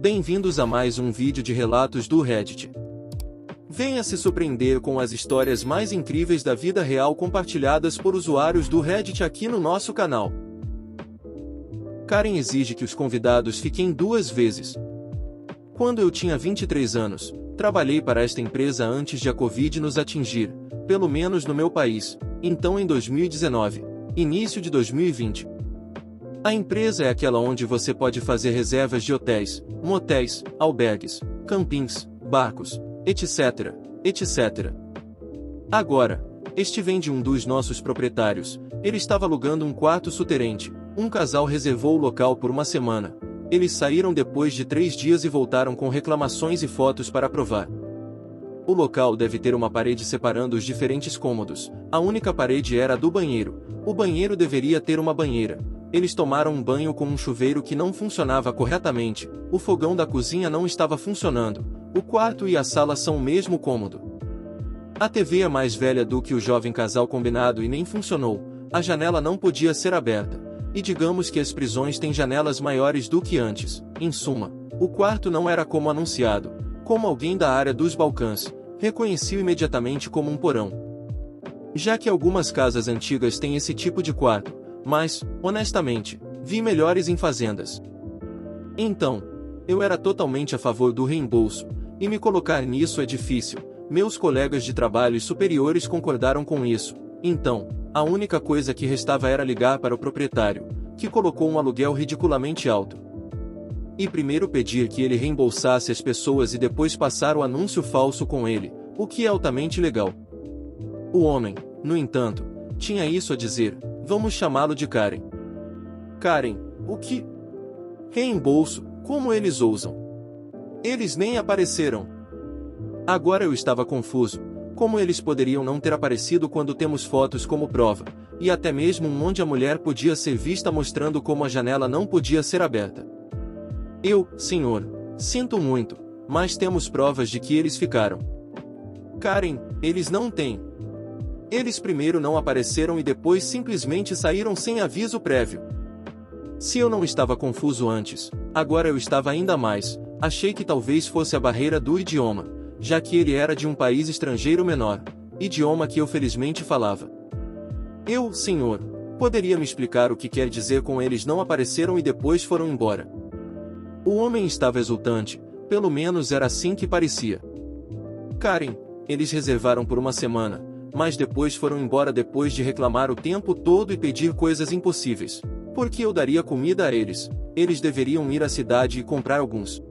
Bem-vindos a mais um vídeo de relatos do Reddit. Venha se surpreender com as histórias mais incríveis da vida real compartilhadas por usuários do Reddit aqui no nosso canal. Karen exige que os convidados fiquem 2 vezes. Quando eu tinha 23 anos, trabalhei para esta empresa antes de a Covid nos atingir, pelo menos no meu país, então em 2019, início de 2020. A empresa é aquela onde você pode fazer reservas de hotéis, motéis, albergues, campings, barcos, etc, etc. Agora, este vem de um dos nossos proprietários. Ele estava alugando um quarto souterrain. Um casal reservou o local por uma semana. Eles saíram depois de 3 dias e voltaram com reclamações e fotos para provar. O local deve ter uma parede separando os diferentes cômodos. A única parede era a do banheiro. O banheiro deveria ter uma banheira. Eles tomaram um banho com um chuveiro que não funcionava corretamente. O fogão da cozinha não estava funcionando. O quarto e a sala são o mesmo cômodo. A TV é mais velha do que o jovem casal combinado e nem funcionou. A janela não podia ser aberta. E digamos que as prisões têm janelas maiores do que antes. Em suma, o quarto não era como anunciado. Como alguém da área dos Balcãs, reconheci-o imediatamente como um porão. Já que algumas casas antigas têm esse tipo de quarto, mas, honestamente, vi melhores em fazendas. Então, eu era totalmente a favor do reembolso, e me colocar nisso é difícil. Meus colegas de trabalho superiores concordaram com isso. Então, a única coisa que restava era ligar para o proprietário, que colocou um aluguel ridiculamente alto. E primeiro pedir que ele reembolsasse as pessoas e depois passar o anúncio falso com ele, o que é altamente legal. O homem, no entanto, tinha isso a dizer: vamos chamá-lo de Karen. Karen, o que? Reembolso, como eles ousam? Eles nem apareceram. Agora eu estava confuso. Como eles poderiam não ter aparecido quando temos fotos como prova, e até mesmo onde a mulher podia ser vista mostrando como a janela não podia ser aberta? Senhor, sinto muito, mas temos provas de que eles ficaram. Karen, eles não têm. Eles primeiro não apareceram e depois simplesmente saíram sem aviso prévio. Se eu não estava confuso antes, agora eu estava ainda mais. Achei que talvez fosse a barreira do idioma, já que ele era de um país estrangeiro menor, idioma que eu felizmente falava. Senhor, poderia me explicar o que quer dizer com eles não apareceram e depois foram embora? O homem estava exultante, pelo menos era assim que parecia. Karen, eles reservaram por uma semana, mas depois foram embora depois de reclamar o tempo todo e pedir coisas impossíveis. Porque eu daria comida a eles, eles deveriam ir à cidade e comprar alguns.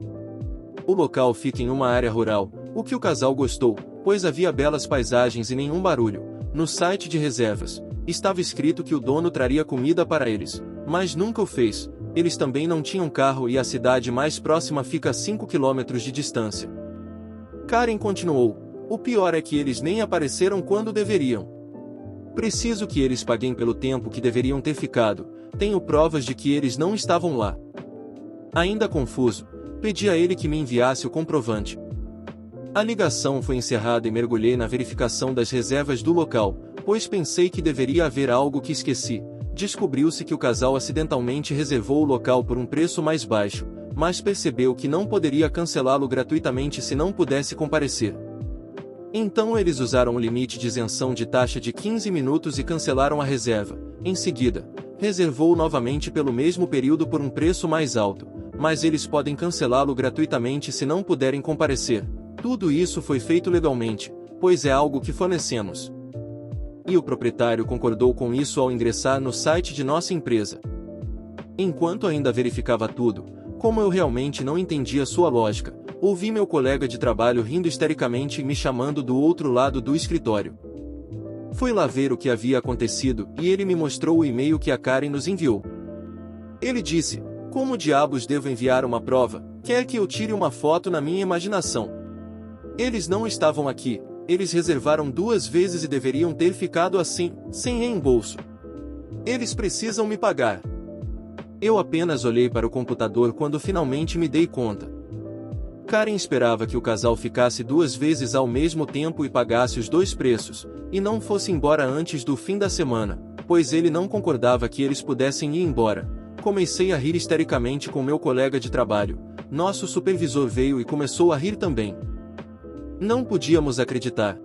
O local fica em uma área rural, o que o casal gostou, pois havia belas paisagens e nenhum barulho. No site de reservas, estava escrito que o dono traria comida para eles, mas nunca o fez. Eles também não tinham carro e a cidade mais próxima fica a 5 km de distância. Karen continuou: o pior é que eles nem apareceram quando deveriam. Preciso que eles paguem pelo tempo que deveriam ter ficado. Tenho provas de que eles não estavam lá. Ainda confuso, pedi a ele que me enviasse o comprovante. A ligação foi encerrada e mergulhei na verificação das reservas do local, pois pensei que deveria haver algo que esqueci. Descobriu-se que o casal acidentalmente reservou o local por um preço mais baixo, mas percebeu que não poderia cancelá-lo gratuitamente se não pudesse comparecer. Então eles usaram o limite de isenção de taxa de 15 minutos e cancelaram a reserva. Em seguida, reservou novamente pelo mesmo período por um preço mais alto, mas eles podem cancelá-lo gratuitamente se não puderem comparecer. Tudo isso foi feito legalmente, pois é algo que fornecemos. E o proprietário concordou com isso ao ingressar no site de nossa empresa. Enquanto ainda verificava tudo, como eu realmente não entendia sua lógica, ouvi meu colega de trabalho rindo histericamente e me chamando do outro lado do escritório. Fui lá ver o que havia acontecido e ele me mostrou o e-mail que a Karen nos enviou. Ele disse: como diabos devo enviar uma prova? Quer que eu tire uma foto na minha imaginação? Eles não estavam aqui, eles reservaram 2 vezes e deveriam ter ficado assim, sem reembolso. Eles precisam me pagar. Eu apenas olhei para o computador quando finalmente me dei conta. Karen esperava que o casal ficasse 2 vezes ao mesmo tempo e pagasse os 2 preços, e não fosse embora antes do fim da semana, pois ele não concordava que eles pudessem ir embora. Comecei a rir histericamente com meu colega de trabalho, Nosso supervisor veio e começou a rir também. Não podíamos acreditar.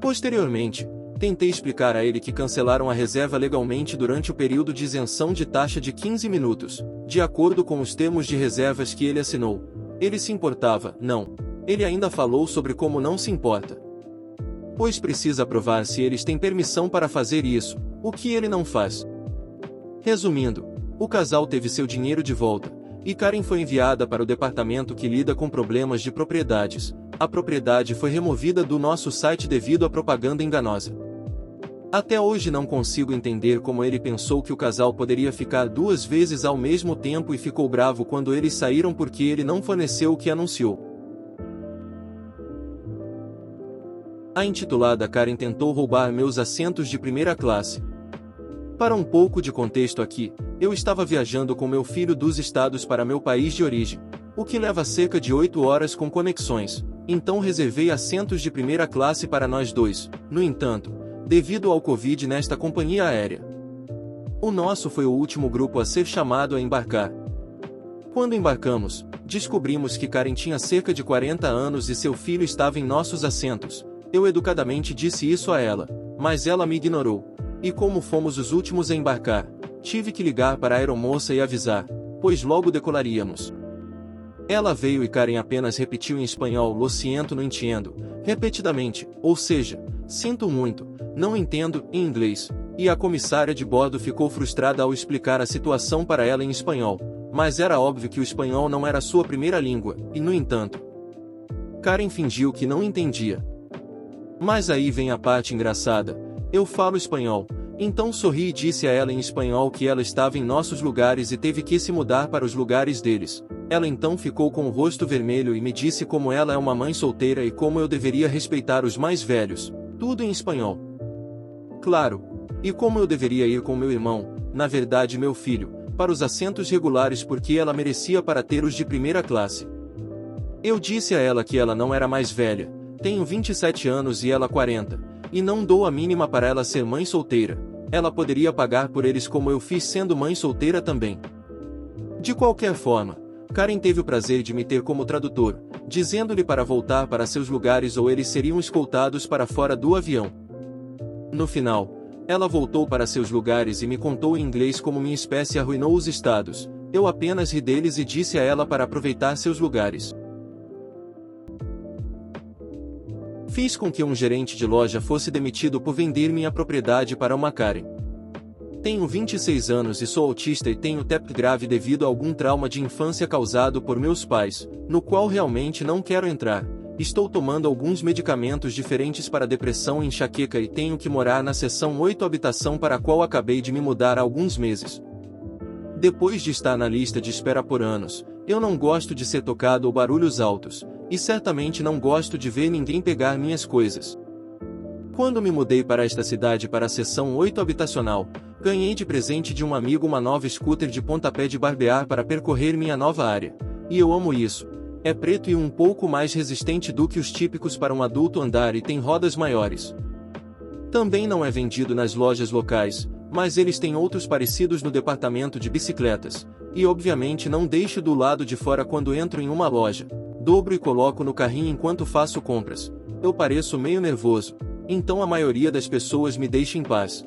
Posteriormente, tentei explicar a ele que cancelaram a reserva legalmente durante o período de isenção de taxa de 15 minutos, de acordo com os termos de reservas que ele assinou. Ele se importava, não. Ele ainda falou sobre como não se importa. Pois precisa provar se eles têm permissão para fazer isso, o que ele não faz. Resumindo, o casal teve seu dinheiro de volta, e Karen foi enviada para o departamento que lida com problemas de propriedades. A propriedade foi removida do nosso site devido à propaganda enganosa. Até hoje não consigo entender como ele pensou que o casal poderia ficar 2 vezes ao mesmo tempo e ficou bravo quando eles saíram porque ele não forneceu o que anunciou. A intitulada Karen tentou roubar meus assentos de primeira classe. Para um pouco de contexto aqui, eu estava viajando com meu filho dos estados para meu país de origem, o que leva cerca de 8 horas com conexões, então reservei assentos de primeira classe para nós dois. No entanto, devido ao Covid nesta companhia aérea, o nosso foi o último grupo a ser chamado a embarcar. Quando embarcamos, descobrimos que Karen tinha cerca de 40 anos e seu filho estava em nossos assentos. Eu educadamente disse isso a ela, mas ela me ignorou. E como fomos os últimos a embarcar, tive que ligar para a aeromoça e avisar, pois logo decolaríamos. Ela veio e Karen apenas repetiu em espanhol "lo siento, não entendo", repetidamente, ou seja, "sinto muito, não entendo", em inglês, e a comissária de bordo ficou frustrada ao explicar a situação para ela em espanhol, mas era óbvio que o espanhol não era sua primeira língua, e no entanto, Karen fingiu que não entendia. Mas aí vem a parte engraçada. Eu falo espanhol, então sorri e disse a ela em espanhol que ela estava em nossos lugares e teve que se mudar para os lugares deles. Ela então ficou com o rosto vermelho e me disse como ela é uma mãe solteira e como eu deveria respeitar os mais velhos, tudo em espanhol. Claro, e como eu deveria ir com meu irmão, na verdade meu filho, para os assentos regulares porque ela merecia para ter os de primeira classe. Eu disse a ela que ela não era mais velha. Tenho 27 anos e ela 40, e não dou a mínima para ela ser mãe solteira. Ela poderia pagar por eles como eu fiz sendo mãe solteira também. De qualquer forma, Karen teve o prazer de me ter como tradutor, dizendo-lhe para voltar para seus lugares ou eles seriam escoltados para fora do avião. No final, ela voltou para seus lugares e me contou em inglês como minha espécie arruinou os estados. Eu apenas ri deles e disse a ela para aproveitar seus lugares. Fiz com que um gerente de loja fosse demitido por vender minha propriedade para uma Karen. Tenho 26 anos e sou autista e tenho TEP grave devido a algum trauma de infância causado por meus pais, no qual realmente não quero entrar. Estou tomando alguns medicamentos diferentes para depressão e enxaqueca e tenho que morar na seção 8 habitação para a qual acabei de me mudar há alguns meses. Depois de estar na lista de espera por anos, eu não gosto de ser tocado ou barulhos altos, e certamente não gosto de ver ninguém pegar minhas coisas. Quando me mudei para esta cidade para a seção 8 habitacional, ganhei de presente de um amigo uma nova scooter de pontapé de barbear para percorrer minha nova área. E eu amo isso. É preto e um pouco mais resistente do que os típicos para um adulto andar e tem rodas maiores. Também não é vendido nas lojas locais, mas eles têm outros parecidos no departamento de bicicletas. E obviamente não deixo do lado de fora quando entro em uma loja. Dobro e coloco no carrinho enquanto faço compras. Eu pareço meio nervoso, então a maioria das pessoas me deixa em paz.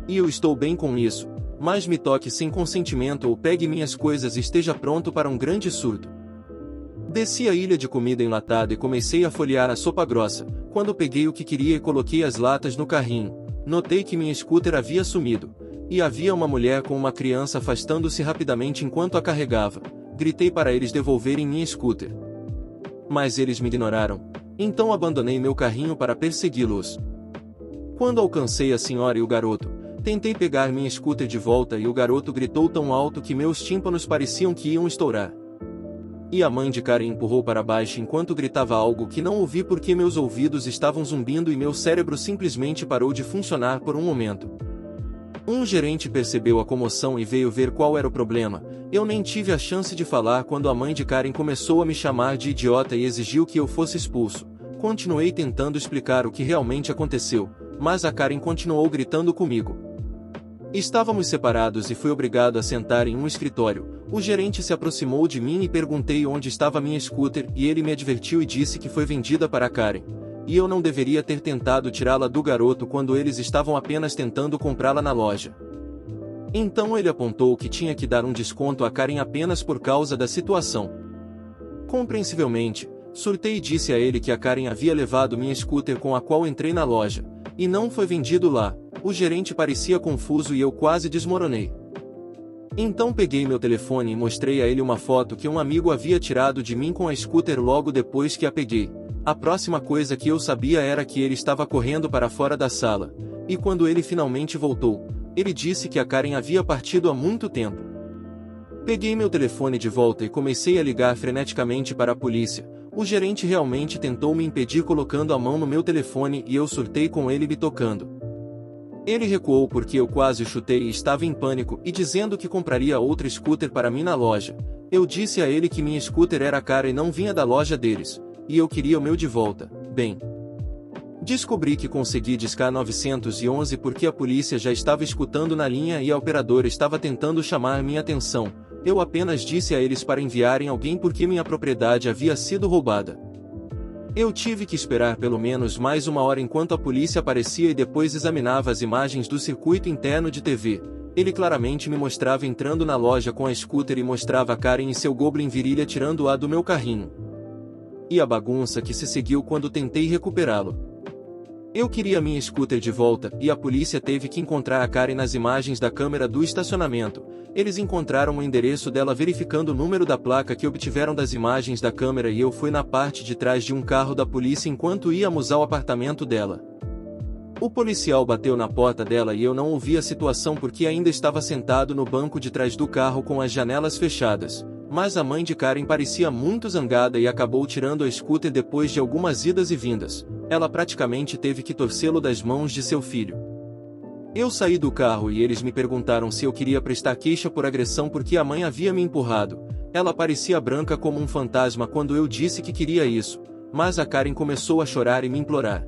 E eu estou bem com isso, mas me toque sem consentimento ou pegue minhas coisas e esteja pronto para um grande surto. Desci a ilha de comida enlatada e comecei a folhear a sopa grossa. Quando peguei o que queria e coloquei as latas no carrinho, notei que minha scooter havia sumido, e havia uma mulher com uma criança afastando-se rapidamente enquanto a carregava. Gritei para eles devolverem minha scooter. Mas eles me ignoraram, então abandonei meu carrinho para persegui-los. Quando alcancei a senhora e o garoto, tentei pegar minha scooter de volta e o garoto gritou tão alto que meus tímpanos pareciam que iam estourar. E a mãe de Karen empurrou para baixo enquanto gritava algo que não ouvi porque meus ouvidos estavam zumbindo e meu cérebro simplesmente parou de funcionar por um momento. Um gerente percebeu a comoção e veio ver qual era o problema. Eu nem tive a chance de falar quando a mãe de Karen começou a me chamar de idiota e exigiu que eu fosse expulso. Continuei tentando explicar o que realmente aconteceu, mas a Karen continuou gritando comigo. Estávamos separados e fui obrigado a sentar em um escritório. O gerente se aproximou de mim e perguntei onde estava minha scooter e ele me advertiu e disse que foi vendida para Karen. E eu não deveria ter tentado tirá-la do garoto quando eles estavam apenas tentando comprá-la na loja. Então ele apontou que tinha que dar um desconto a Karen apenas por causa da situação. Compreensivelmente, surtei e disse a ele que a Karen havia levado minha scooter com a qual entrei na loja, e não foi vendido lá. O gerente parecia confuso e eu quase desmoronei. Então peguei meu telefone e mostrei a ele uma foto que um amigo havia tirado de mim com a scooter logo depois que a peguei. A próxima coisa que eu sabia era que ele estava correndo para fora da sala, e quando ele finalmente voltou, ele disse que a Karen havia partido há muito tempo. Peguei meu telefone de volta e comecei a ligar freneticamente para a polícia. O gerente realmente tentou me impedir colocando a mão no meu telefone e eu surtei com ele me tocando. Ele recuou porque eu quase o chutei e estava em pânico e dizendo que compraria outra scooter para mim na loja. Eu disse a ele que minha scooter era cara e não vinha da loja deles, e eu queria o meu de volta. Bem, descobri que consegui discar 911 porque a polícia já estava escutando na linha e a operadora estava tentando chamar minha atenção. Eu apenas disse a eles para enviarem alguém porque minha propriedade havia sido roubada. Eu tive que esperar pelo menos mais uma hora enquanto a polícia aparecia e depois examinava as imagens do circuito interno de TV. Ele claramente me mostrava entrando na loja com a scooter e mostrava a Karen e seu Goblin virilha tirando-a do meu carrinho. E a bagunça que se seguiu quando tentei recuperá-lo. Eu queria minha scooter de volta, e a polícia teve que encontrar a Karen nas imagens da câmera do estacionamento. Eles encontraram o endereço dela verificando o número da placa que obtiveram das imagens da câmera e eu fui na parte de trás de um carro da polícia enquanto íamos ao apartamento dela. O policial bateu na porta dela e eu não ouvi a situação porque ainda estava sentado no banco de trás do carro com as janelas fechadas. Mas a mãe de Karen parecia muito zangada e acabou tirando a scooter depois de algumas idas e vindas. Ela praticamente teve que torcê-lo das mãos de seu filho. Eu saí do carro e eles me perguntaram se eu queria prestar queixa por agressão porque a mãe havia me empurrado. Ela parecia branca como um fantasma quando eu disse que queria isso, mas a Karen começou a chorar e me implorar.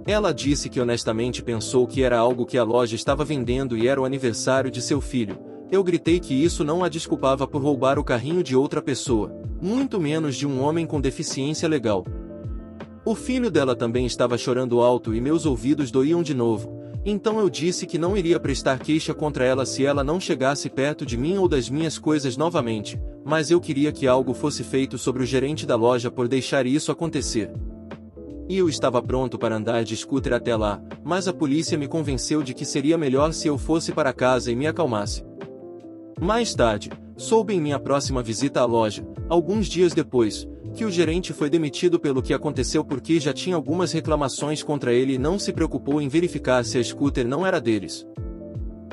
Ela disse que honestamente pensou que era algo que a loja estava vendendo e era o aniversário de seu filho. Eu gritei que isso não a desculpava por roubar o carrinho de outra pessoa, muito menos de um homem com deficiência legal. O filho dela também estava chorando alto e meus ouvidos doíam de novo, então eu disse que não iria prestar queixa contra ela se ela não chegasse perto de mim ou das minhas coisas novamente, mas eu queria que algo fosse feito sobre o gerente da loja por deixar isso acontecer. E eu estava pronto para andar de scooter até lá, mas a polícia me convenceu de que seria melhor se eu fosse para casa e me acalmasse. Mais tarde, soube em minha próxima visita à loja, alguns dias depois, que o gerente foi demitido pelo que aconteceu porque já tinha algumas reclamações contra ele e não se preocupou em verificar se a scooter não era deles.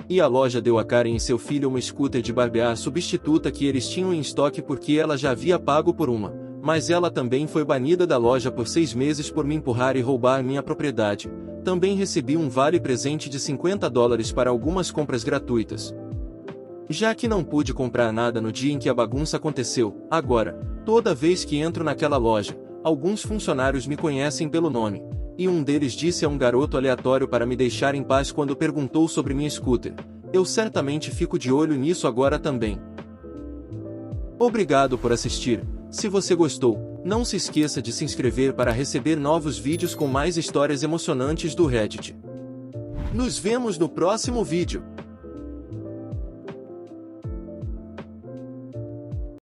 E a loja deu a Karen e seu filho uma scooter de barbear substituta que eles tinham em estoque porque ela já havia pago por uma, mas ela também foi banida da loja por 6 meses por me empurrar e roubar minha propriedade. Também recebi um vale-presente de $50 para algumas compras gratuitas. Já que não pude comprar nada no dia em que a bagunça aconteceu, agora, toda vez que entro naquela loja, alguns funcionários me conhecem pelo nome, e um deles disse a um garoto aleatório para me deixar em paz quando perguntou sobre minha scooter. Eu certamente fico de olho nisso agora também. Obrigado por assistir. Se você gostou, não se esqueça de se inscrever para receber novos vídeos com mais histórias emocionantes do Reddit. Nos vemos no próximo vídeo.